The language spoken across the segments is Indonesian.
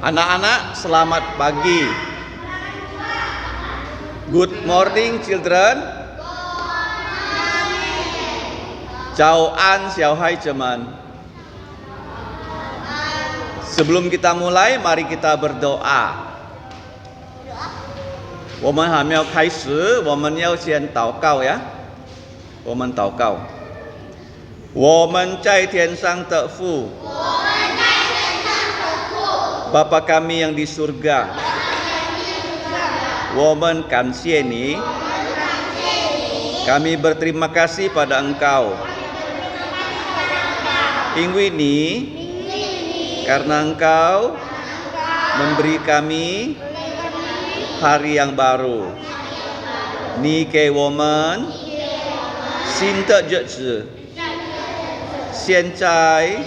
Anak-anak, selamat pagi. Good morning, children. Chào an, xiao hai zeman. Sebelum kita mulai, mari kita berdoa. 我们还没有开始，我们要先祷告呀。我们祷告。我们在天上的父， Bapa kami yang di surga, 我们感谢你, kami berterima kasih pada Engkau, 因为你, karena Engkau memberi kami hari yang baru. 你给我们新的日子，现在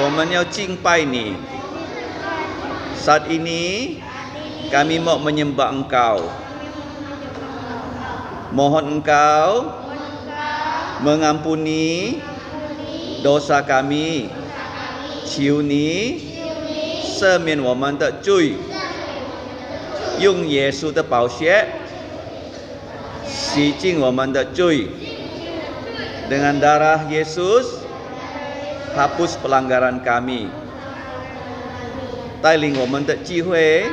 我们要敬拜你。 Saat ini kami mau menyembah Engkau. Mohon Engkau mengampuni dosa kami. 求你赦免我们的罪，用耶稣的宝血洗净我们的罪。Dengan darah Yesus hapus pelanggaran kami. 带领我们的聚会,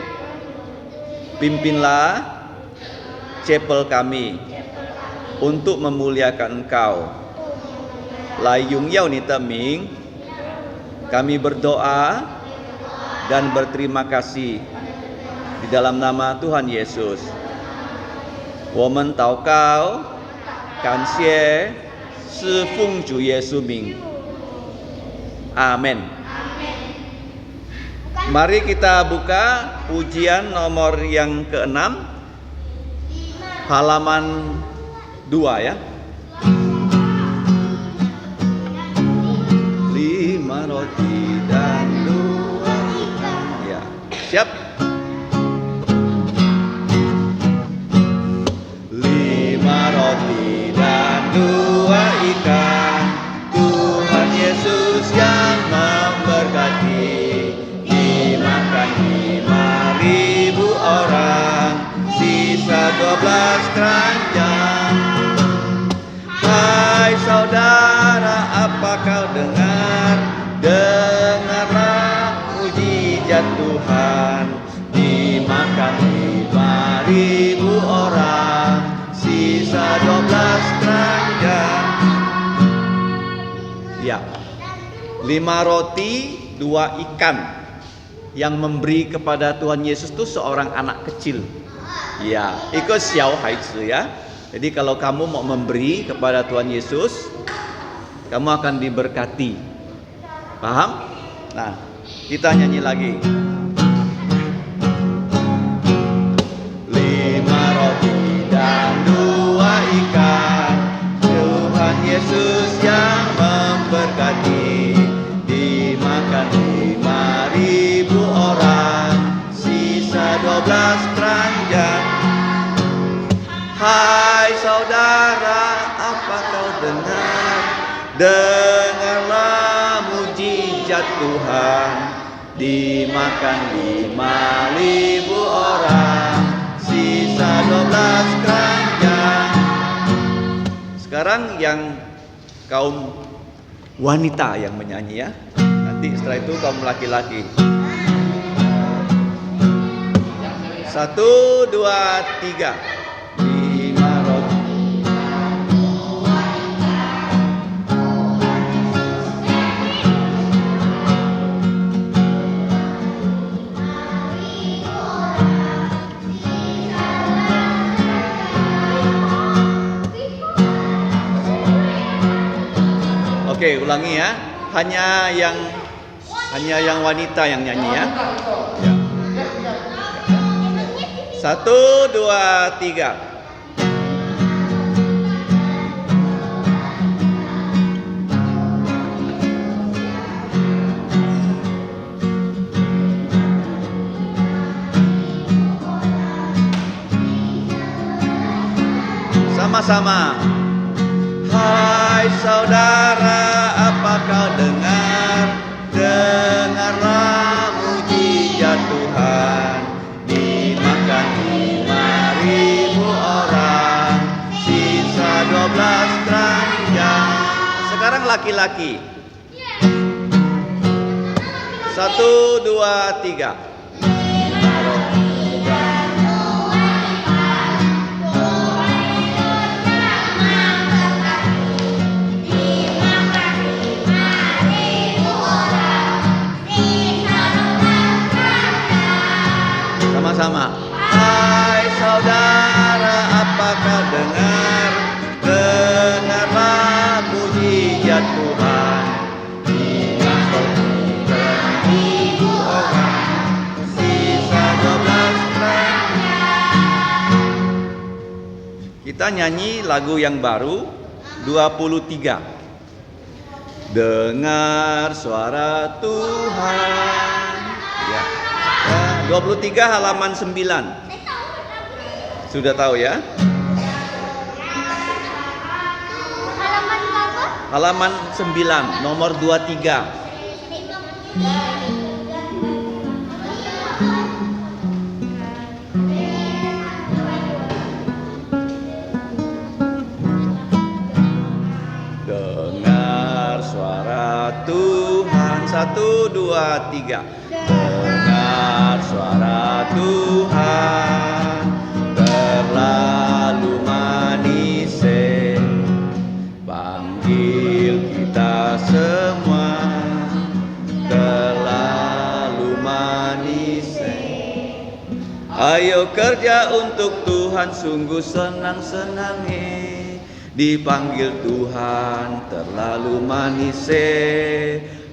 pimpinlah chapel kami untuk memuliakan Engkau. 来荣耀你的名, kami berdoa dan berterima kasih di dalam nama Tuhan Yesus. 我们祷告, 感谢是奉主耶稣名. Amin. Mari kita buka pujian nomor yang ke-6, halaman 2 ya. 5 roti dan 2 ikan. Ya, siap. 5 roti dan 2 ikan, Tuhan Yesus yang memberkati. 5.000 orang, sisa 12 keranjang. Hai saudara, apa kau dengar? Dengarlah mujizat Tuhan. Dimakan 5.000 orang, sisa 12 keranjang. Ya, 5 roti 2 ikan. Yang memberi kepada Tuhan Yesus itu seorang anak kecil. Ya, itu xiao haizi ya. Jadi kalau kamu mau memberi kepada Tuhan Yesus, kamu akan diberkati. Paham? Nah, kita nyanyi lagi. 5 roti dan 2 ikan, Tuhan Yesus yang memberkati. Dimakan 5.000 orang, sisa 12 keranjang. Hai saudara, apa kau dengar? Dengarlah mujizat Tuhan. Dimakan 5.000 orang, sisa 12 keranjang. Sekarang yang kaum wanita yang menyanyi ya. Nanti setelah itu kaum laki-laki. 1, 2, 3. 5 roti. Oke, ulangi ya. Hanya yang wanita yang nyanyi ya. 1, 2, 3. Sama-sama. Hai saudara, apa kau dengar? Dengarlah mujizat laki-laki. 1, 2, 3. Sama-sama. Hai saudara, apakah dengarlah mujizat Tuhan. Kita nyanyi lagu yang baru 23. Dengar suara Tuhan. Ya. 23 halaman 9. Sudah tahu ya? Halaman berapa? Halaman 9, nomor 23. Dengar suara Tuhan. 1, 2, 3. Dengar suara Tuhan, terlalu manis, panggil kita semua, terlalu manis. Ayo kerja untuk Tuhan, sungguh senang-senang, dipanggil Tuhan, terlalu manis.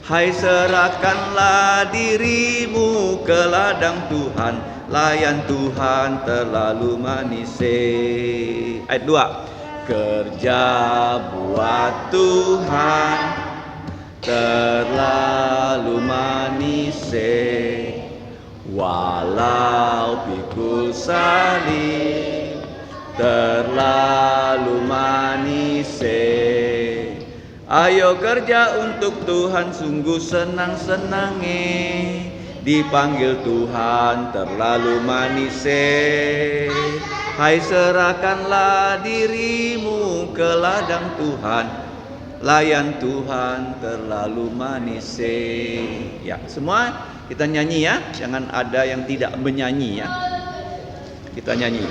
Hai serahkanlah dirimu ke ladang Tuhan, layan Tuhan, terlalu manis. Ayat 2. Kerja buat Tuhan, terlalu manis, walau pikul salib, terlalu manis. Ayo kerja untuk Tuhan, sungguh senang-senang, dipanggil Tuhan, terlalu manis. Hai serahkanlah dirimu ke ladang Tuhan, layan Tuhan, terlalu manis. Ya, semua kita nyanyi ya, jangan ada yang tidak menyanyi ya. Kita nyanyi.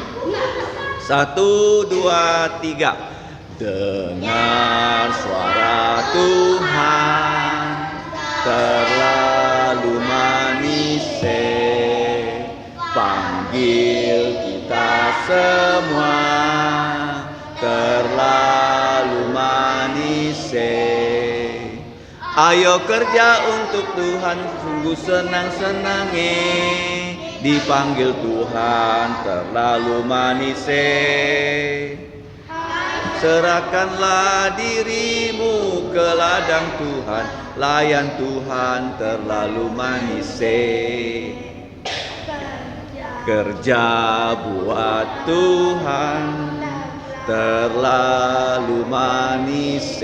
1, 2, 3. Dengar suara Tuhan, terlalu manis, panggil kita semua, terlalu manis. Ayo kerja untuk Tuhan, sungguh senang-senang, dipanggil Tuhan, terlalu manis. Serahkanlah dirimu ke ladang Tuhan, layan Tuhan, terlalu manis. Kerja buat Tuhan, terlalu manis,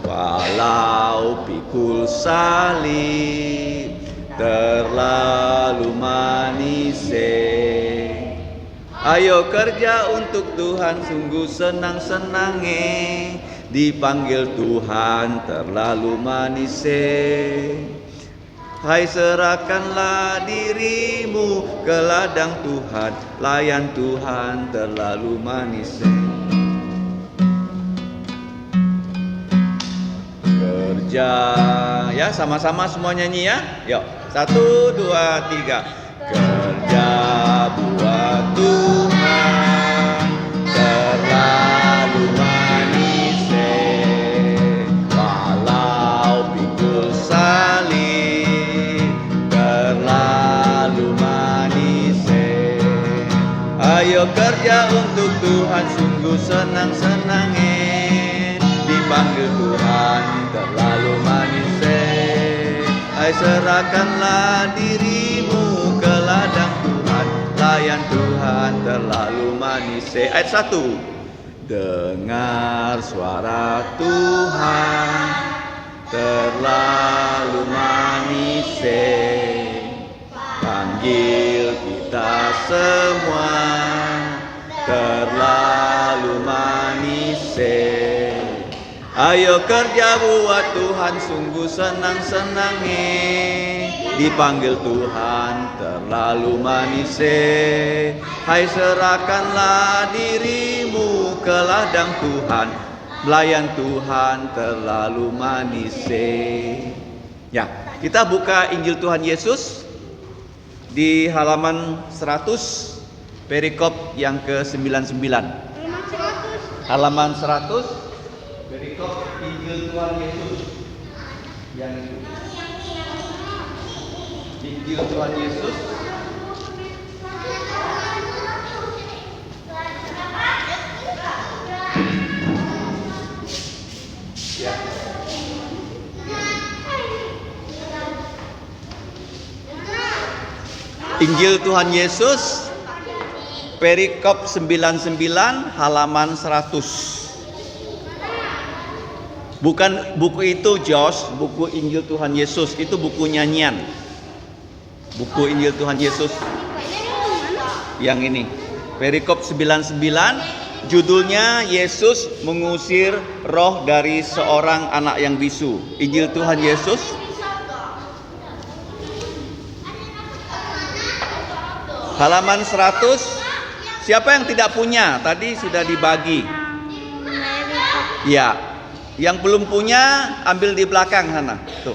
walau pikul salib, terlalu manis. Ayo kerja untuk Tuhan, sungguh senang-senang, dipanggil Tuhan, terlalu manis. Hai serahkanlah dirimu ke ladang Tuhan, layan Tuhan, terlalu manis. Kerja ya, sama-sama semua nyanyi ya. Yuk, 1, 2, 3. Kerja buat Tuhan, terlalu manis, walau pikul salib, terlalu manis. Ayo kerja untuk Tuhan, sungguh senang-senang, dipanggil Tuhan, terlalu manis. Hai serahkanlah dirimu ke ladang Tuhan, layan Tuhan, terlalu manis. Ayat 1. Dengar suara Tuhan, terlalu manis, panggil kita semua, terlalu manis. Ayo kerja buat Tuhan, sungguh senang-senangnya. Dipanggil Tuhan terlalu manis. Hai, serahkanlah dirimu ke ladang Tuhan, melayan Tuhan terlalu manis. Ya, kita buka Injil Tuhan Yesus di halaman 100, perikop yang ke-99. Halaman 100, perikop Injil Tuhan Yesus yang itu. Injil Tuhan Yesus ya. Injil Tuhan Yesus perikop 99 halaman 100. Bukan buku itu, Josh, buku Injil Tuhan Yesus itu buku nyanyian. Buku Injil Tuhan Yesus yang ini, perikop 99, judulnya Yesus mengusir roh dari seorang anak yang bisu. Injil Tuhan Yesus halaman 100. Siapa yang tidak punya? Tadi sudah dibagi. Ya. Yang belum punya ambil di belakang sana. Tuh.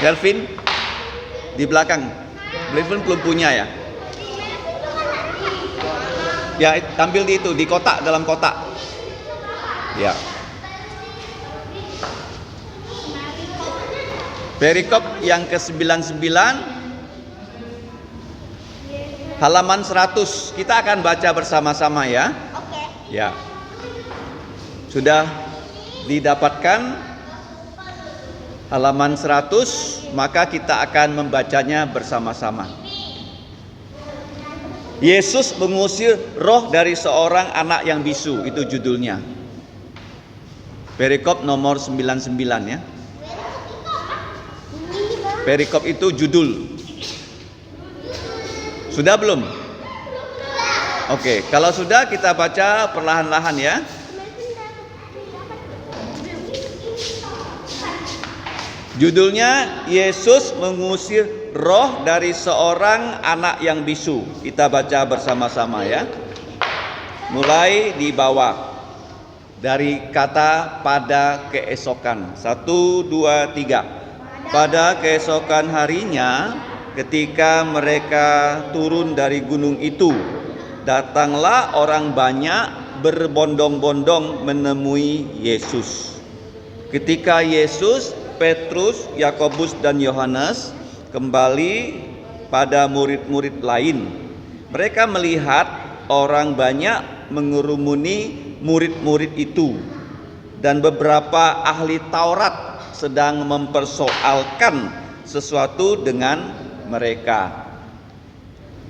Delvin di belakang. Delvin belum punya ya. Ya, ambil di itu, di kotak, dalam kotak. Ya. Perikop yang ke-99 halaman 100. Kita akan baca bersama-sama ya. Oke. Ya. Sudah didapatkan halaman 100, maka kita akan membacanya bersama-sama. Yesus mengusir roh dari seorang anak yang bisu, itu judulnya. Perikop nomor 99 ya. Perikop itu judul. Sudah belum? Oke, kalau sudah kita baca perlahan-lahan ya. Judulnya Yesus mengusir roh dari seorang anak yang bisu. Kita baca bersama-sama ya. Mulai di bawah. Dari kata pada keesokan. 1, 2, 3. Pada keesokan harinya, ketika mereka turun dari gunung itu, datanglah orang banyak berbondong-bondong menemui Yesus. Ketika Yesus, Petrus, Yakobus dan Yohanes kembali pada murid-murid lain, mereka melihat orang banyak mengerumuni murid-murid itu, dan beberapa ahli Taurat sedang mempersoalkan sesuatu dengan mereka.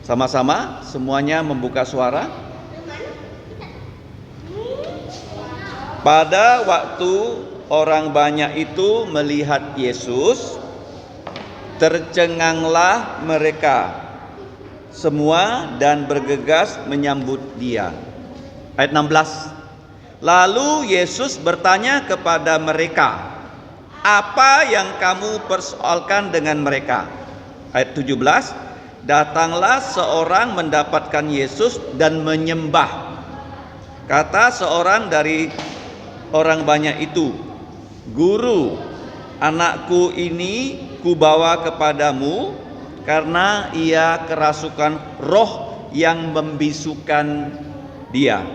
Sama-sama semuanya membuka suara. Pada waktu orang banyak itu melihat Yesus, tercenganglah mereka semua dan bergegas menyambut dia. Ayat 16. Lalu Yesus bertanya kepada mereka, apa yang kamu persoalkan dengan mereka? Ayat 17. Datanglah seorang mendapatkan Yesus dan menyembah. Kata seorang dari orang banyak itu, Guru, anakku ini kubawa kepadamu karena ia kerasukan roh yang membisukan dia.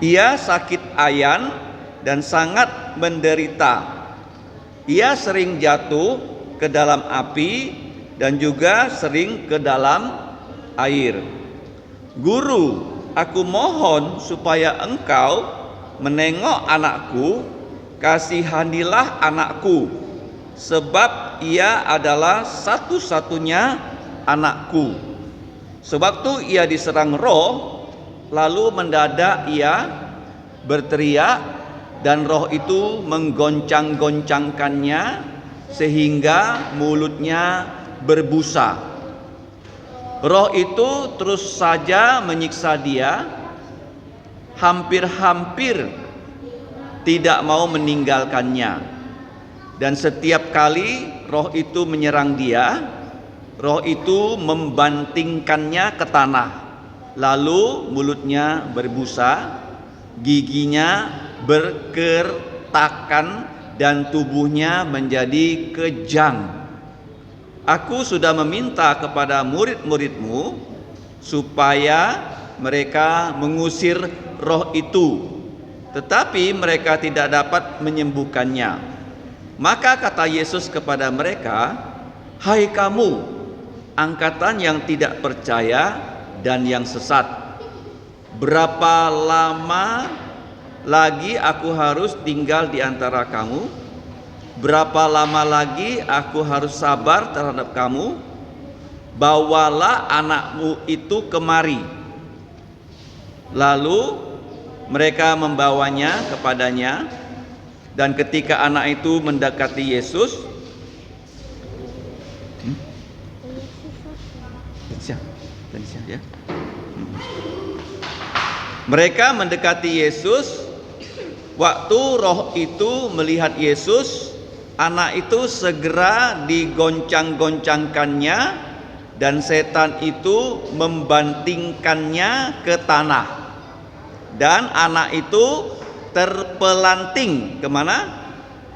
Ia sakit ayan dan sangat menderita. Ia sering jatuh ke dalam api dan juga sering ke dalam air. Guru, aku mohon supaya engkau menengok anakku, kasihanilah anakku, sebab ia adalah satu-satunya anakku. Sewaktu ia diserang roh, lalu mendadak ia berteriak dan roh itu menggoncang-goncangkannya sehingga mulutnya berbusa. Roh itu terus saja menyiksa dia. Hampir-hampir tidak mau meninggalkannya. Dan setiap kali roh itu menyerang dia, roh itu membantingkannya ke tanah. Lalu mulutnya berbusa, giginya berkertakan, dan tubuhnya menjadi kejang. Aku sudah meminta kepada murid-muridmu supaya mereka mengusir roh itu, tetapi mereka tidak dapat menyembuhkannya. Maka kata Yesus kepada mereka, "Hai kamu, angkatan yang tidak percaya dan yang sesat, berapa lama lagi aku harus tinggal di antara kamu? Berapa lama lagi aku harus sabar terhadap kamu? Bawalah anakmu itu kemari." Lalu mereka membawanya kepadanya, dan ketika anak itu mendekati Yesus, ya. Mereka mendekati Yesus. Waktu roh itu melihat Yesus, anak itu segera digoncang-goncangkannya, dan setan itu membantingkannya ke tanah. Dan anak itu terpelanting kemana?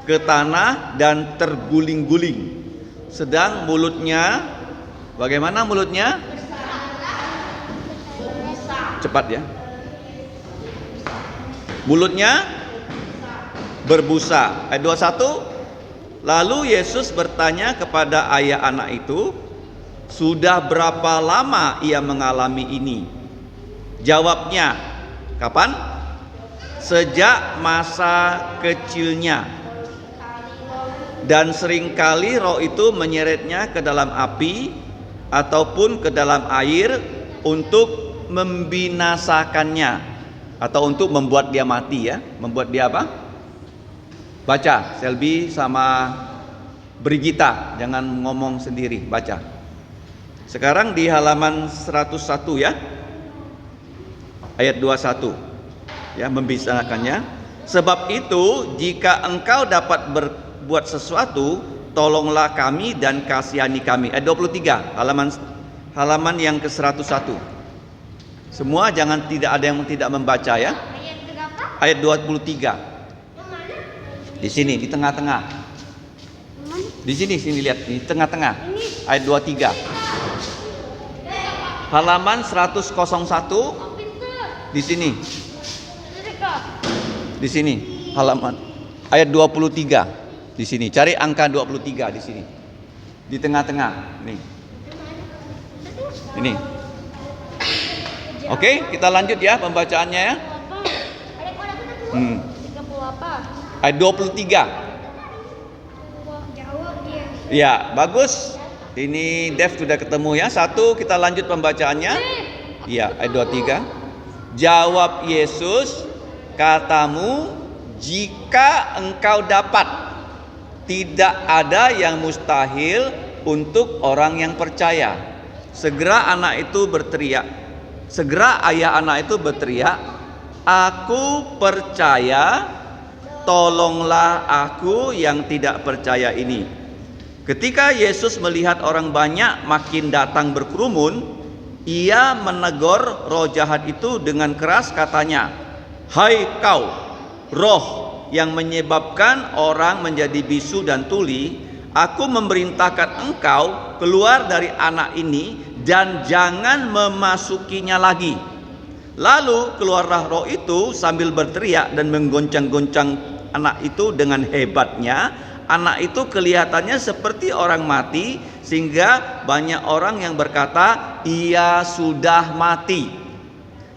Ke tanah dan terguling-guling. Sedang mulutnya, bagaimana mulutnya? Cepat ya. Mulutnya berbusa. Ayat 21. Lalu Yesus bertanya kepada ayah anak itu, "Sudah berapa lama ia mengalami ini?" Jawabnya, "Kapan?" "Sejak masa kecilnya. Dan seringkali roh itu menyeretnya ke dalam api ataupun ke dalam air untuk membinasakannya." Atau untuk membuat dia mati ya. Membuat dia apa? Baca, Selby sama Brigita, jangan ngomong sendiri, baca. Sekarang di halaman 101 ya. Ayat 21. Ya, membinasakannya. "Sebab itu, jika engkau dapat berbuat sesuatu, tolonglah kami dan kasihani kami." Ayat 23, halaman yang ke-101. Semua jangan, tidak ada yang tidak membaca ya. Ayat berapa? Ayat 23. Di sini, di tengah-tengah. Di sini lihat, di tengah-tengah. Ayat 23. Halaman 101. Di sini. Di sini, halaman ayat 23. Di sini, cari angka 23 di sini. Di tengah-tengah. Nih. Ini. Oke, kita lanjut ya pembacaannya ya. Ayat 23. Ya, bagus. Ini Dev sudah ketemu ya. Satu, kita lanjut pembacaannya. Ya, ayat 23. Jawab Yesus, "Katamu, jika engkau dapat. Tidak ada yang mustahil untuk orang yang percaya." Segera ayah anak itu berteriak, "Aku percaya, tolonglah aku yang tidak percaya ini." Ketika Yesus melihat orang banyak makin datang berkerumun, ia menegur roh jahat itu dengan keras, katanya, "Hai kau, roh yang menyebabkan orang menjadi bisu dan tuli, aku memerintahkan engkau keluar dari anak ini dan jangan memasukinya lagi." Lalu keluarlah roh itu sambil berteriak dan menggoncang-goncang anak itu dengan hebatnya. Anak itu kelihatannya seperti orang mati, sehingga banyak orang yang berkata, "Ia sudah mati."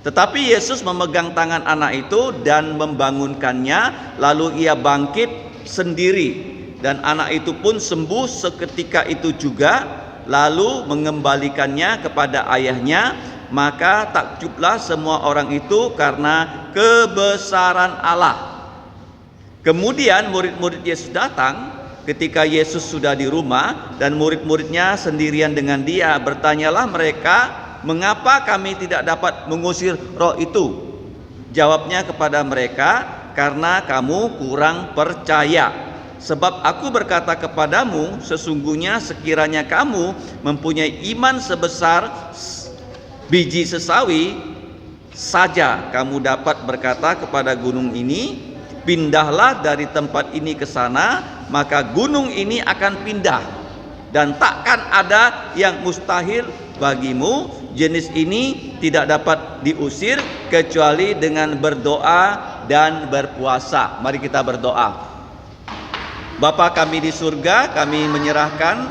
Tetapi Yesus memegang tangan anak itu dan membangunkannya. Lalu ia bangkit sendiri, dan anak itu pun sembuh seketika itu juga. Lalu mengembalikannya kepada ayahnya. Maka takjublah semua orang itu karena kebesaran Allah. Kemudian murid-murid Yesus datang ketika Yesus sudah di rumah, dan murid-muridnya sendirian dengan dia. Bertanyalah mereka, "Mengapa kami tidak dapat mengusir roh itu?" Jawabnya kepada mereka, karena kamu kurang percaya. Sebab aku berkata kepadamu, sesungguhnya sekiranya kamu mempunyai iman sebesar biji sesawi saja, kamu dapat berkata kepada gunung ini, pindahlah dari tempat ini ke sana, maka gunung ini akan pindah, dan takkan ada yang mustahil bagimu. Jenis ini tidak dapat diusir kecuali dengan berdoa dan berpuasa. Mari kita berdoa. Bapa kami di surga, kami menyerahkan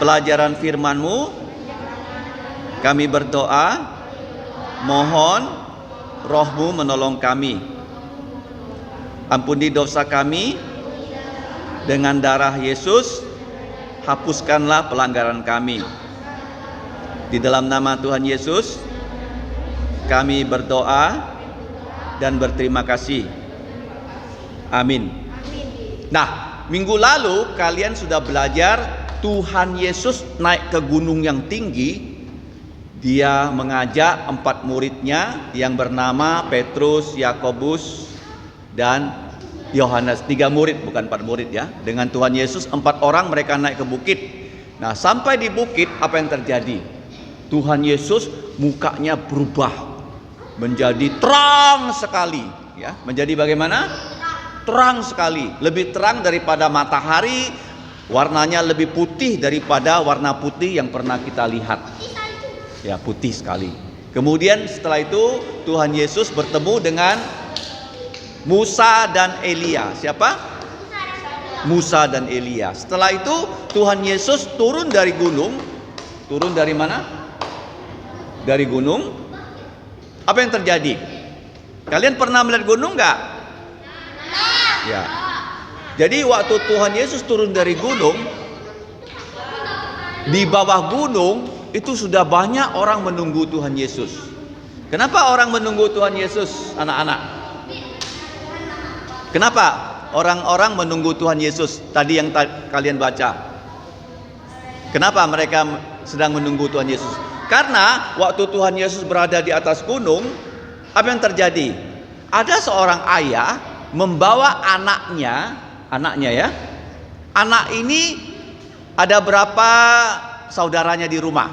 pelajaran firman-Mu. Kami berdoa, mohon Roh-Mu menolong kami. Ampuni dosa kami dengan darah Yesus, hapuskanlah pelanggaran kami. Di dalam nama Tuhan Yesus kami berdoa dan berterima kasih. Amin. Nah, minggu lalu kalian sudah belajar Tuhan Yesus naik ke gunung yang tinggi. Dia mengajak 4 muridnya yang bernama Petrus, Yakobus, dan Yohanes. 3 murid, bukan 4 murid ya. Dengan Tuhan Yesus 4 orang mereka naik ke bukit. Nah, sampai di bukit apa yang terjadi? Tuhan Yesus mukanya berubah menjadi terang sekali ya. Menjadi bagaimana? Terang sekali, lebih terang daripada matahari, warnanya lebih putih daripada warna putih yang pernah kita lihat. Ya, putih sekali. Kemudian setelah itu Tuhan Yesus bertemu dengan Musa dan Elia. Siapa? Musa dan Elia. Setelah itu Tuhan Yesus turun dari gunung. Turun dari mana? Dari gunung. Apa yang terjadi? Kalian pernah melihat gunung enggak? Ya. Jadi waktu Tuhan Yesus turun dari gunung, di bawah gunung itu sudah banyak orang menunggu Tuhan Yesus. Kenapa orang menunggu Tuhan Yesus, anak-anak? Kenapa orang-orang menunggu Tuhan Yesus tadi yang kalian baca? Kenapa mereka sedang menunggu Tuhan Yesus? Karena waktu Tuhan Yesus berada di atas gunung, apa yang terjadi? Ada seorang ayah membawa anaknya ya. Anak ini ada berapa saudaranya di rumah?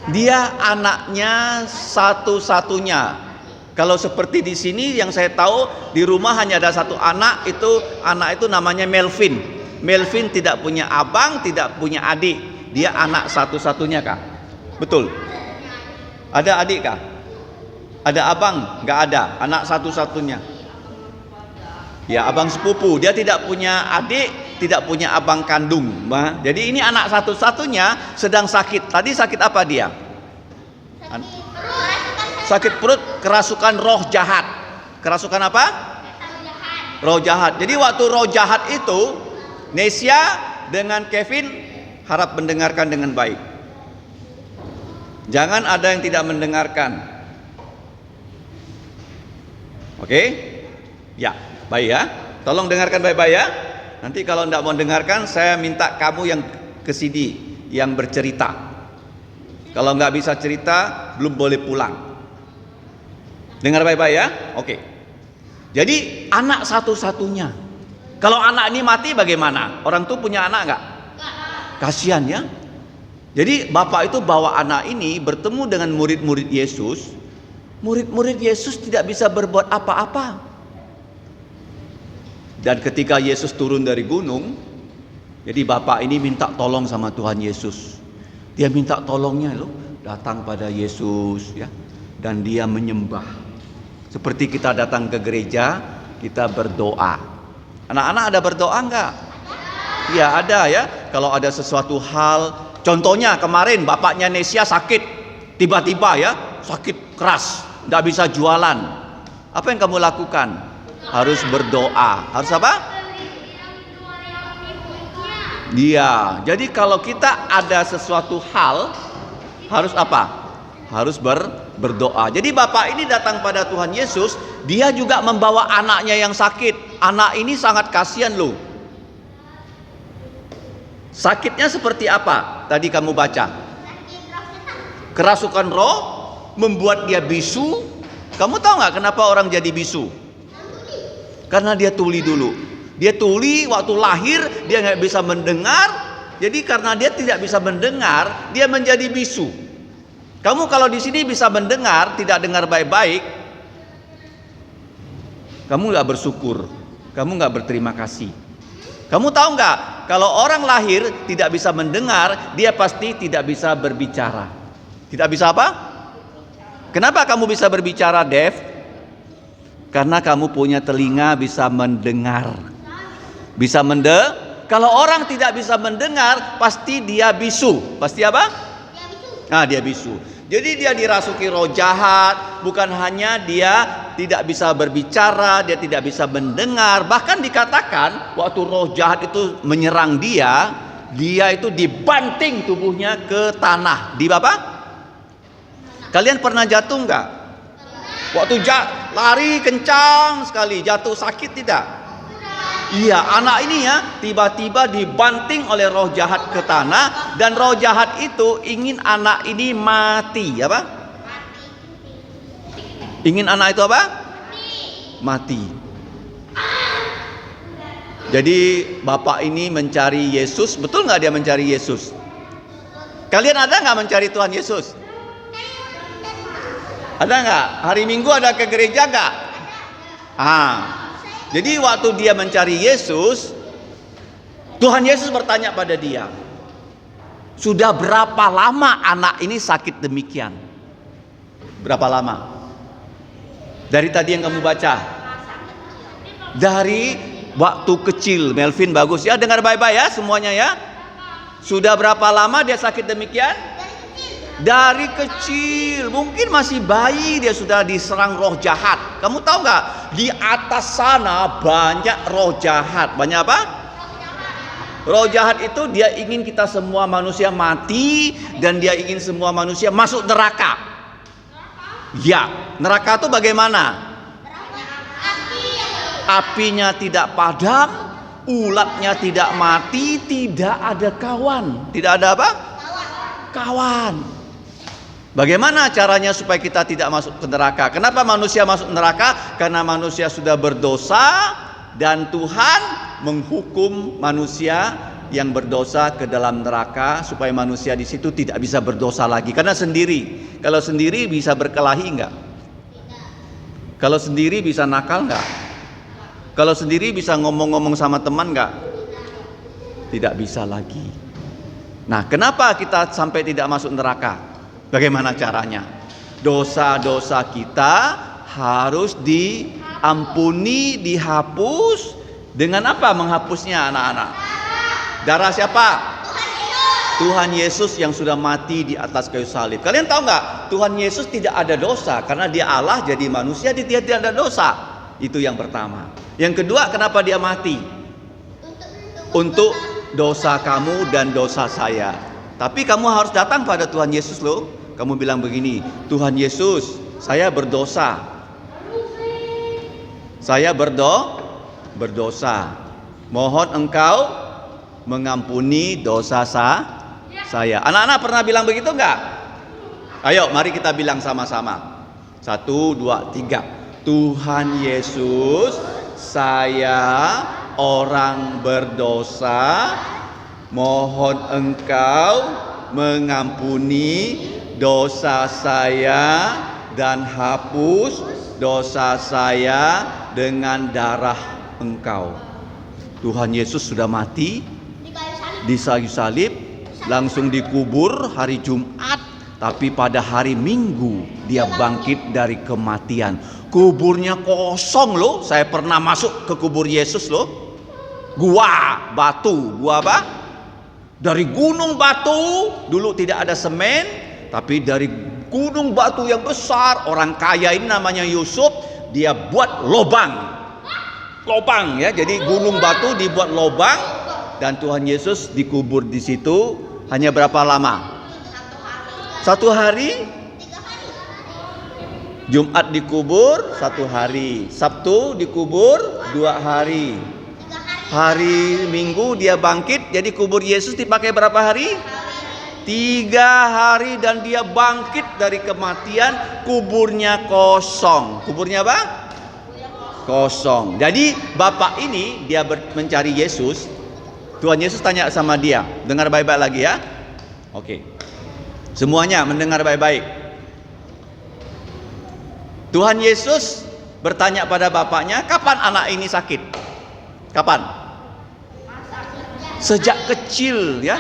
Dia anaknya satu-satunya. Kalau seperti di sini yang saya tahu di rumah hanya ada satu anak itu namanya Melvin. Melvin tidak punya abang, tidak punya adik. Dia anak satu-satunya kah? Betul. Ada adik kah? Ada abang? Nggak ada. Anak satu-satunya. Ya, abang sepupu. Dia tidak punya adik, tidak punya abang kandung. Jadi ini anak satu-satunya sedang sakit. Tadi sakit apa dia? Sakit perut, kerasukan roh jahat. Kerasukan apa? Roh jahat. Jadi waktu roh jahat itu, Nesia dengan Kevin harap mendengarkan dengan baik. Jangan ada yang tidak mendengarkan. Oke? Ya, baik ya. Tolong dengarkan baik-baik ya. Nanti kalau tidak mau dengarkan, saya minta kamu yang ke sini yang bercerita. Kalau nggak bisa cerita, belum boleh pulang. Dengar baik-baik ya. Oke. Jadi anak satu-satunya. Kalau anak ini mati bagaimana? Orang tuh punya anak nggak? Kasihan ya. Jadi bapak itu bawa anak ini bertemu dengan murid-murid Yesus. Murid-murid Yesus tidak bisa berbuat apa-apa. Dan ketika Yesus turun dari gunung, jadi bapak ini minta tolong sama Tuhan Yesus. Dia minta tolongnya loh, datang pada Yesus ya, dan dia menyembah. Seperti kita datang ke gereja, kita berdoa. Anak-anak ada berdoa enggak? Ya ada ya. Kalau ada sesuatu hal, contohnya kemarin bapaknya Nesia sakit, tiba-tiba ya, sakit keras, enggak bisa jualan. Apa yang kamu lakukan? Harus berdoa. Harus apa? Iya. Jadi kalau kita ada sesuatu hal, harus apa? Harus berdoa. Jadi bapak ini datang pada Tuhan Yesus, dia juga membawa anaknya yang sakit. Anak ini sangat kasihan loh. Sakitnya seperti apa? Tadi kamu baca. Kerasukan roh membuat dia bisu. Kamu tahu nggak kenapa orang jadi bisu? Karena dia tuli dulu. Dia tuli waktu lahir, dia nggak bisa mendengar. Jadi karena dia tidak bisa mendengar, dia menjadi bisu. Kamu kalau di sini bisa mendengar, tidak dengar baik-baik, kamu nggak bersyukur, kamu nggak berterima kasih. Kamu tahu nggak, kalau orang lahir tidak bisa mendengar, dia pasti tidak bisa berbicara. Tidak bisa apa? Kenapa kamu bisa berbicara, Dev? Karena kamu punya telinga bisa mendengar. Bisa Kalau orang tidak bisa mendengar, pasti dia bisu. Pasti apa? Nah, dia bisu. Jadi dia dirasuki roh jahat. Bukan hanya dia tidak bisa berbicara, dia tidak bisa mendengar. Bahkan dikatakan waktu roh jahat itu menyerang dia itu dibanting tubuhnya ke tanah. Di apa? Kalian pernah jatuh nggak? Waktu lari kencang sekali, jatuh sakit tidak? Iya, anak ini ya tiba-tiba dibanting oleh roh jahat ke tanah, dan roh jahat itu ingin anak ini mati. Apa? Ingin anak itu apa? Mati. Jadi bapak ini mencari Yesus. Betul nggak dia mencari Yesus? Kalian ada nggak mencari Tuhan Yesus? Ada nggak? Hari Minggu ada ke gereja nggak? Jadi waktu dia mencari Yesus, Tuhan Yesus bertanya pada dia, sudah berapa lama anak ini sakit demikian? Berapa lama? Dari tadi yang kamu baca? Dari waktu kecil. Melvin bagus ya, dengar baik-baik ya semuanya ya. Sudah berapa lama dia sakit demikian? Dari kecil, mungkin masih bayi dia sudah diserang roh jahat. Kamu tahu nggak? Di atas sana banyak roh jahat. Banyak apa? Roh jahat itu dia ingin kita semua manusia mati, dan dia ingin semua manusia masuk neraka. Ya, neraka itu bagaimana? Apinya tidak padam, ulatnya tidak mati, tidak ada kawan. Tidak ada apa? Kawan. Bagaimana caranya supaya kita tidak masuk ke neraka? Kenapa manusia masuk neraka? Karena manusia sudah berdosa, dan Tuhan menghukum manusia yang berdosa ke dalam neraka supaya manusia di situ tidak bisa berdosa lagi. Karena sendiri. Kalau sendiri bisa berkelahi enggak? Kalau sendiri bisa nakal enggak? Kalau sendiri bisa ngomong-ngomong sama teman enggak? Tidak bisa lagi. Nah, kenapa kita sampai tidak masuk neraka? Bagaimana caranya? Dosa-dosa kita harus diampuni, dihapus. Dengan apa menghapusnya, anak-anak? Darah siapa? Tuhan Yesus yang sudah mati di atas kayu salib. Kalian tahu nggak? Tuhan Yesus tidak ada dosa, karena dia Allah jadi manusia, dia tidak ada dosa. Itu yang pertama. Yang kedua, kenapa dia mati? Untuk dosa kamu dan dosa saya. Tapi kamu harus datang pada Tuhan Yesus loh. Kamu bilang begini, Tuhan Yesus, saya berdosa. Saya berdosa. Mohon Engkau mengampuni dosa saya. Anak-anak pernah bilang begitu enggak? Ayo, mari kita bilang sama-sama. 1, 2, 3. Tuhan Yesus, saya orang berdosa. Mohon Engkau mengampuni dosa saya dan hapus dosa saya dengan darah Engkau. Tuhan Yesus sudah mati di kayu salib, langsung dikubur hari Jumat, tapi pada hari Minggu dia bangkit dari kematian. Kuburnya kosong loh. Saya pernah masuk ke kubur Yesus loh. Gua batu, gua apa? Dari gunung batu, dulu tidak ada semen, tapi dari gunung batu yang besar, orang kaya ini namanya Yusuf, dia buat lobang ya. Jadi gunung batu dibuat lobang, dan Tuhan Yesus dikubur di situ. Hanya berapa lama? 1 hari. Jumat dikubur 1 hari, Sabtu dikubur 2 hari. Hari Minggu dia bangkit. Jadi kubur Yesus dipakai berapa hari? 3 hari dan dia bangkit dari kematian, kuburnya kosong. Kuburnya apa? Kosong. Jadi bapak ini dia mencari Yesus. Tuhan Yesus tanya sama dia, dengar baik-baik lagi ya. Oke. Semuanya mendengar baik-baik. Tuhan Yesus bertanya pada bapaknya, kapan anak ini sakit? Kapan? Sejak kecil ya.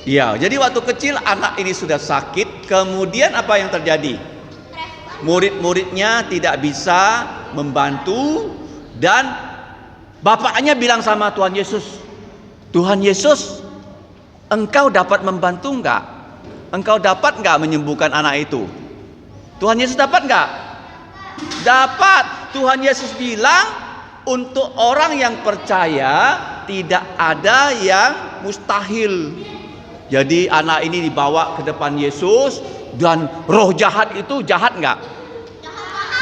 Ya, jadi waktu kecil anak ini sudah sakit. Kemudian apa yang terjadi? Murid-muridnya tidak bisa membantu. Dan bapaknya bilang sama Tuhan Yesus, Tuhan Yesus, engkau dapat membantu enggak? Engkau dapat enggak menyembuhkan anak itu? Tuhan Yesus dapat enggak? Dapat. Tuhan Yesus bilang, untuk orang yang percaya tidak ada yang mustahil. Jadi anak ini dibawa ke depan Yesus, dan roh jahat itu jahat enggak?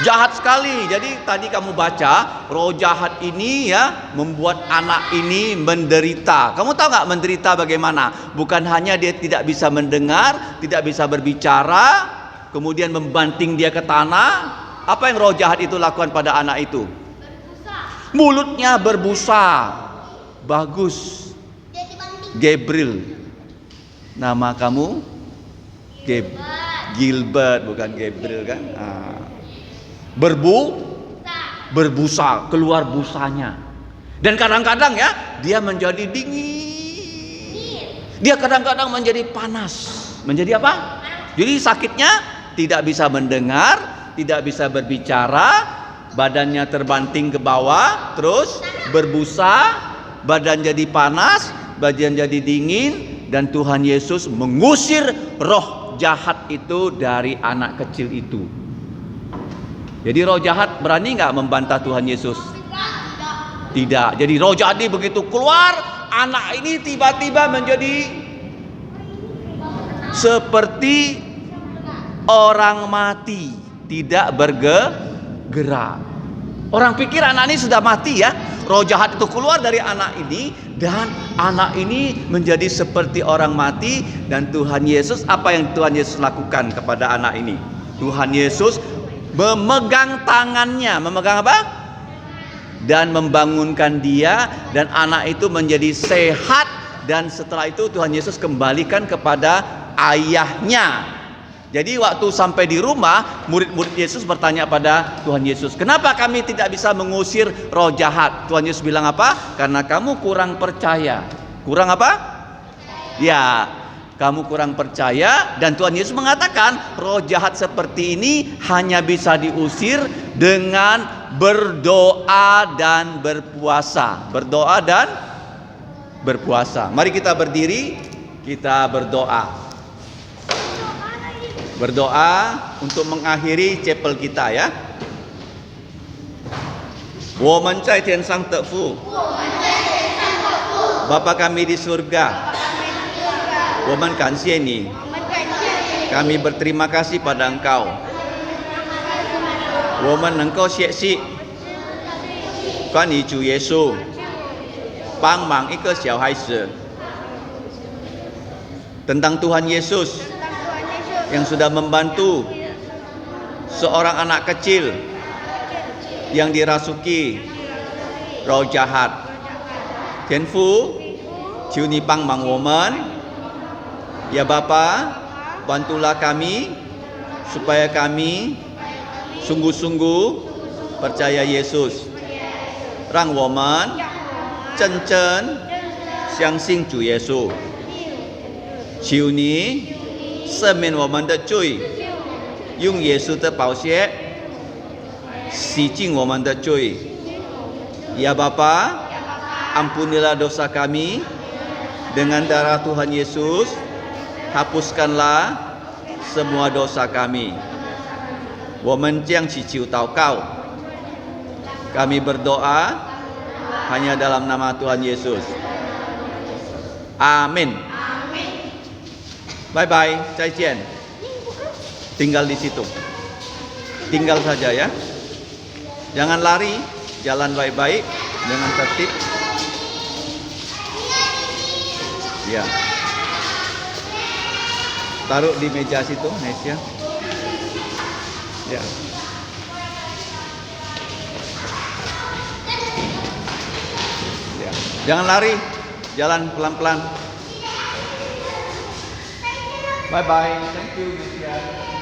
Jahat sekali. Jadi tadi kamu baca, roh jahat ini ya membuat anak ini menderita. Kamu tahu enggak menderita bagaimana? Bukan hanya dia tidak bisa mendengar, tidak bisa berbicara, kemudian membanting dia ke tanah. Apa yang roh jahat itu lakukan pada anak itu? Mulutnya berbusa. Bagus. Gabriel. Nama kamu? Gilbert, bukan Gabriel kan? Berbusa, keluar busanya. Dan kadang-kadang ya, dia menjadi dingin. Dia kadang-kadang menjadi panas. Menjadi apa? Jadi sakitnya tidak bisa mendengar, tidak bisa berbicara, badannya terbanting ke bawah, terus berbusa, badan jadi panas, badan jadi dingin. Dan Tuhan Yesus mengusir roh jahat itu dari anak kecil itu. Jadi roh jahat berani nggak membantah Tuhan Yesus? Tidak. Jadi roh jahat ini begitu keluar, anak ini tiba-tiba menjadi seperti orang mati, tidak bergerak. Orang pikir anak ini sudah mati ya. Roh jahat itu keluar dari anak ini, dan anak ini menjadi seperti orang mati. Dan Tuhan Yesus, apa yang Tuhan Yesus lakukan kepada anak ini? Tuhan Yesus memegang tangannya. Memegang apa? Dan membangunkan dia, dan anak itu menjadi sehat. Dan setelah itu Tuhan Yesus kembalikan kepada ayahnya. Jadi waktu sampai di rumah, murid-murid Yesus bertanya pada Tuhan Yesus, kenapa kami tidak bisa mengusir roh jahat? Tuhan Yesus bilang apa? Karena kamu kurang percaya. Kurang apa? Ya, kamu kurang percaya. Dan Tuhan Yesus mengatakan, roh jahat seperti ini hanya bisa diusir dengan berdoa dan berpuasa. Berdoa dan berpuasa. Mari kita berdiri, kita berdoa. Berdoa untuk mengakhiri chapel kita ya. 我们在天上的父, Bapa kami di surga, 我们感谢你, kami berterima kasih pada Engkau. 我们能够学习关于主耶稣帮忙一个小孩子, tentang Tuhan Yesus yang sudah membantu seorang anak kecil yang dirasuki roh jahat. 天父，求你帮忙我们. Ya Bapa, bantulah kami supaya kami sungguh-sungguh percaya Yesus. 让我们真正相信主耶稣。求你赦免我们的罪，用耶稣的宝血洗净我们的罪。Ya Bapa, ampunilah dosa kami dengan darah Tuhan Yesus. Hapuskanlah semua dosa kami. 我们将祈求祷告. Kami berdoa hanya dalam nama Tuhan Yesus. Amin. Bye bye, 再见. Tinggal di situ. Tinggal saja ya. Jangan lari, jalan baik-baik dengan tertib. Ya. Taruh di meja situ, Nesya. Ya. Ya. Jangan lari, jalan pelan-pelan. Bye bye. Thank you, Nesya.